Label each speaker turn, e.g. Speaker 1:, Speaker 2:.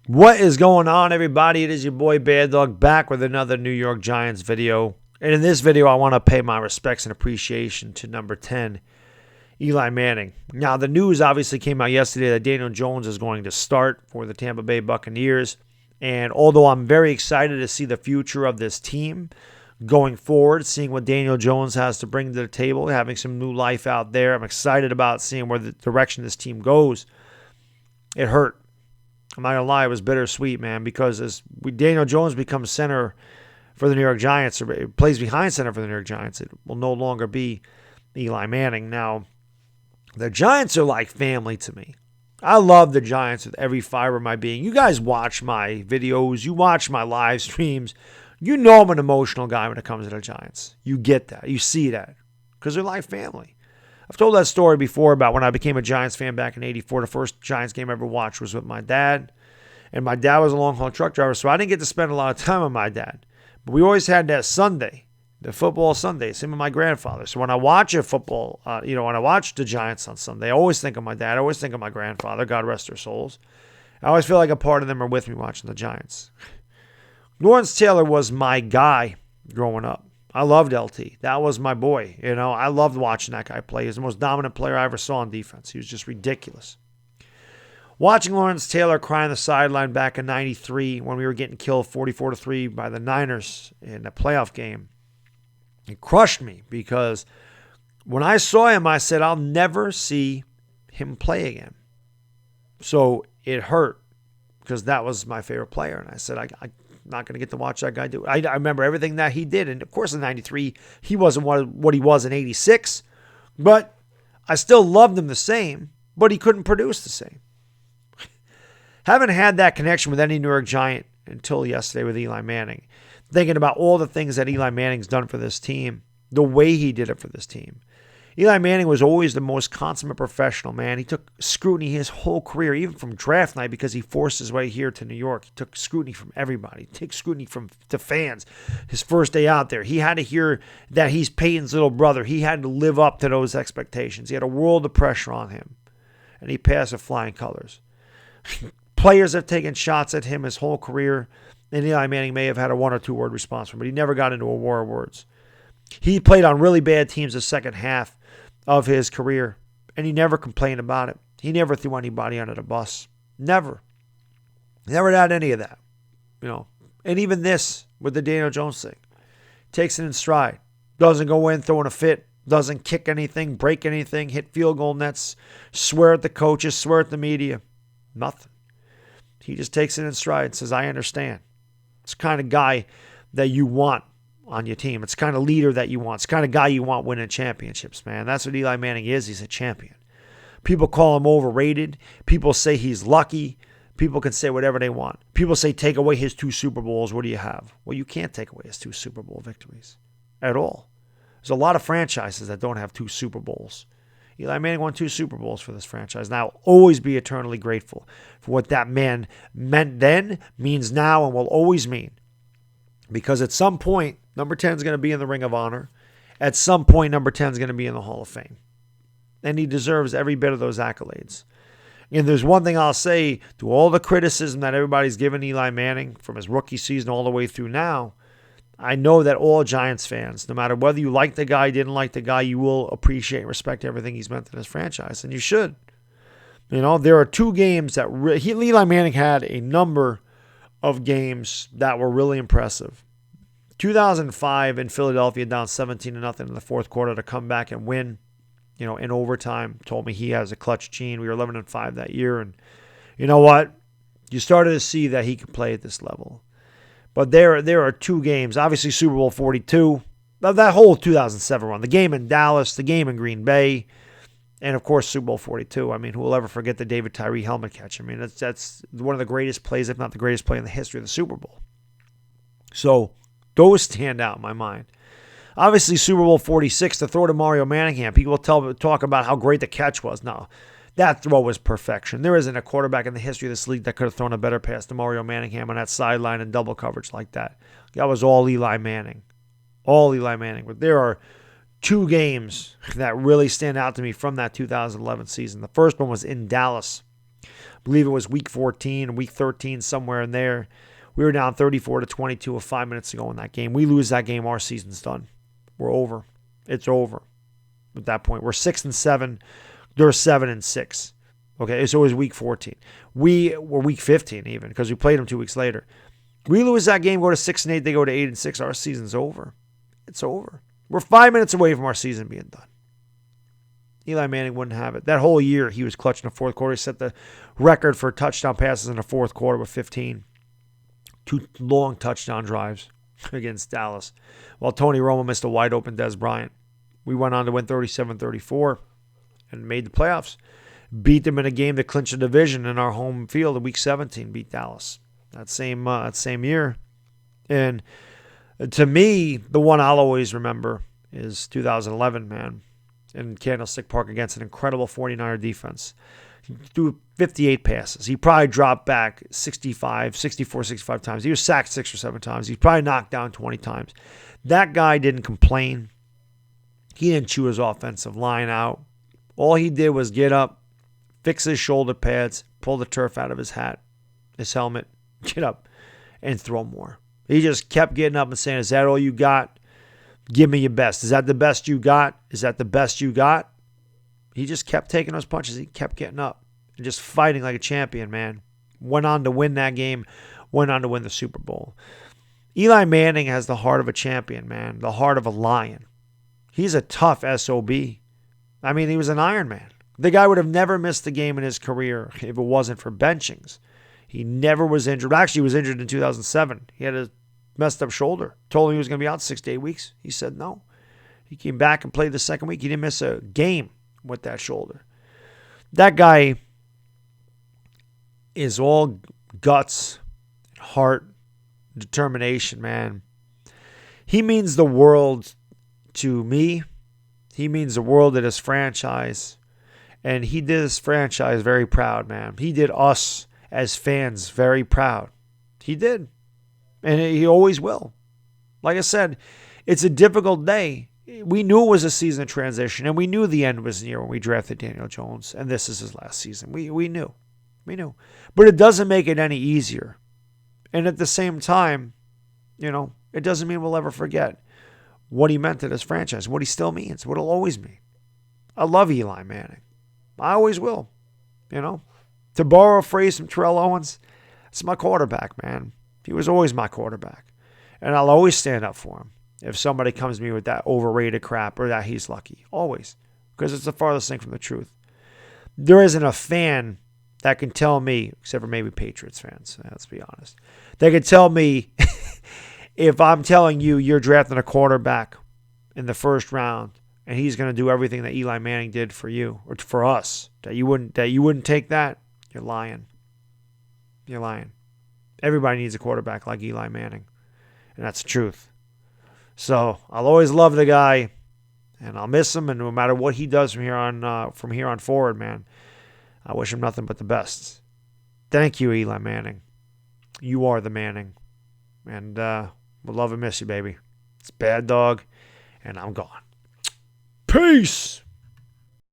Speaker 1: What is going on, everybody? It is your boy Baddog back with another New York Giants video. And in this video, I want to pay my respects and appreciation to number 10, Eli Manning. Now, the news obviously came out yesterday that Daniel Jones is going to start for the Tampa Bay Buccaneers. And although I'm very excited to see the future of this team going forward, seeing what Daniel Jones has to bring to the table, having some new life out there, I'm excited about seeing where the direction this team goes. It hurt. I'm not going to lie, it was bittersweet, man, because as Daniel Jones becomes center for the New York Giants, or plays behind center for the New York Giants, it will no longer be Eli Manning. Now, the Giants are like family to me. I love the Giants with every fiber of my being. You guys watch my videos. You watch my live streams. You know I'm an emotional guy when it comes to the Giants. You get that. You see that because they're like family. I've told that story before about when I became a Giants fan back in '84. The first Giants game I ever watched was with my dad. And my dad was a long-haul truck driver, so I didn't get to spend a lot of time with my dad. But we always had that Sunday, the football Sunday, same with my grandfather. So when I watch a football, when I watch the Giants on Sunday, I always think of my dad. I always think of my grandfather, God rest their souls. I always feel like a part of them are with me watching the Giants. Lawrence Taylor was my guy growing up. I loved LT. That was my boy. I loved watching that guy play. He was the most dominant player I ever saw on defense. He was just ridiculous. Watching Lawrence Taylor cry on the sideline back in '93 when we were getting killed 44-3 by the Niners in a playoff game, it crushed me because when I saw him, I said, I'll never see him play again. So it hurt because that was my favorite player. And I said, I'm not going to get to watch that guy do it. I remember everything that he did. And, of course, in '93, he wasn't what he was in '86. But I still loved him the same, but he couldn't produce the same. Haven't had that connection with any New York Giant until yesterday with Eli Manning. Thinking about all the things that Eli Manning's done for this team, the way he did it for this team. Eli Manning was always the most consummate professional, man. He took scrutiny his whole career, even from draft night, because he forced his way here to New York. He took scrutiny from everybody. He took scrutiny from the fans. His first day out there, he had to hear that he's Peyton's little brother. He had to live up to those expectations. He had a world of pressure on him, and he passed with flying colors. Players have taken shots at him his whole career, and Eli Manning may have had a one or two word response from him, but he never got into a war of words. He played on really bad teams the second half of his career, and he never complained about it. He never threw anybody under the bus. Never. Never had any of that. And even this with the Daniel Jones thing. Takes it in stride. Doesn't go in throwing a fit. Doesn't kick anything, break anything, hit field goal nets, swear at the coaches, swear at the media. Nothing. He just takes it in stride and says, I understand. It's the kind of guy that you want on your team. It's the kind of leader that you want. It's the kind of guy you want winning championships, man. That's what Eli Manning is. He's a champion. People call him overrated. People say he's lucky. People can say whatever they want. People say take away his 2 Super Bowls. What do you have? Well, you can't take away his 2 Super Bowl victories at all. There's a lot of franchises that don't have 2 Super Bowls. Eli Manning won 2 Super Bowls for this franchise. Now, I'll always be eternally grateful for what that man meant then, means now, and will always mean. Because at some point, number 10 is going to be in the Ring of Honor. At some point, number 10 is going to be in the Hall of Fame. And he deserves every bit of those accolades. And there's one thing I'll say to all the criticism that everybody's given Eli Manning from his rookie season all the way through now. I know that all Giants fans, no matter whether you like the guy, didn't like the guy, you will appreciate and respect everything he's meant to this franchise, and you should. There are 2 games that Eli Manning had a number of games that were really impressive. 2005 in Philadelphia, down 17-0 in the fourth quarter to come back and win, in overtime. Told me he has a clutch gene. We were 11-5 that year, and you know what? You started to see that he could play at this level. But there are 2 games. Obviously, Super Bowl 42. That whole 2007 run. The game in Dallas, the game in Green Bay, and, of course, Super Bowl 42. Who will ever forget the David Tyree helmet catch? That's one of the greatest plays, if not the greatest play in the history of the Super Bowl. So those stand out in my mind. Obviously, Super Bowl 46, the throw to Mario Manningham. People talk about how great the catch was. No, that throw was perfection. There isn't a quarterback in the history of this league that could have thrown a better pass to Mario Manningham on that sideline in double coverage like that. That was all Eli Manning. All Eli Manning. But there are 2 games that really stand out to me from that 2011 season. The first one was in Dallas I believe it was week 14, week 13, somewhere in there. We were down 34-22 with 5 minutes to go in that game. We lose that game, our season's done. We're over. It's over at that point. We're 6-7. They're 7-6. Okay, so it was week 14. We were week 15 even because we played them 2 weeks later. We lose that game, go to 6-8. They go to 8-6. Our season's over. It's over. We're 5 minutes away from our season being done. Eli Manning wouldn't have it. That whole year, he was clutching the fourth quarter. He set the record for touchdown passes in the fourth quarter with 15. 2 long touchdown drives against Dallas. While Tony Romo missed a wide-open Dez Bryant. We went on to win 37-34 and made the playoffs. Beat them in a game that clinched the division in our home field in Week 17. Beat Dallas that same year. And to me, the one I'll always remember is 2011, man, in Candlestick Park against an incredible 49er defense. He threw 58 passes. He probably dropped back 65 times. He was sacked 6 or 7 times. He probably knocked down 20 times. That guy didn't complain. He didn't chew his offensive line out. All he did was get up, fix his shoulder pads, pull the turf out of his hat, his helmet, get up, and throw more. He just kept getting up and saying, is that all you got? Give me your best. Is that the best you got? Is that the best you got? He just kept taking those punches. He kept getting up and just fighting like a champion, man. Went on to win that game. Went on to win the Super Bowl. Eli Manning has the heart of a champion, man. The heart of a lion. He's a tough SOB. I mean, he was an Iron Man. The guy would have never missed a game in his career if it wasn't for benchings. He never was injured. Actually, he was injured in 2007. He had a messed up shoulder. Told him he was going to be out 6 to 8 weeks. He said no. He came back and played the second week. He didn't miss a game with that shoulder. That guy is all guts, heart, determination, man. He means the world to me. He means the world to this franchise. And he did this franchise very proud, man. He did us as fans very proud. He did. And he always will. Like I said, it's a difficult day. We knew it was a season of transition, and we knew the end was near when we drafted Daniel Jones, and this is his last season. We knew. We knew. But it doesn't make it any easier. And at the same time, it doesn't mean we'll ever forget what he meant to this franchise, what he still means, what he'll always mean. I love Eli Manning. I always will. To borrow a phrase from Terrell Owens, it's my quarterback, man. He was always my quarterback. And I'll always stand up for him if somebody comes to me with that overrated crap or that he's lucky. Always. Because it's the farthest thing from the truth. There isn't a fan that can tell me, except for maybe Patriots fans, let's be honest, they can tell me if I'm telling you you're drafting a quarterback in the first round and he's going to do everything that Eli Manning did for you or for us, that you wouldn't take that, you're lying. You're lying. Everybody needs a quarterback like Eli Manning. And that's the truth. So I'll always love the guy, and I'll miss him. And no matter what he does from here on forward, man, I wish him nothing but the best. Thank you, Eli Manning. You are the Manning, and we'll love and miss you, baby. It's Baddog, and I'm gone. Peace.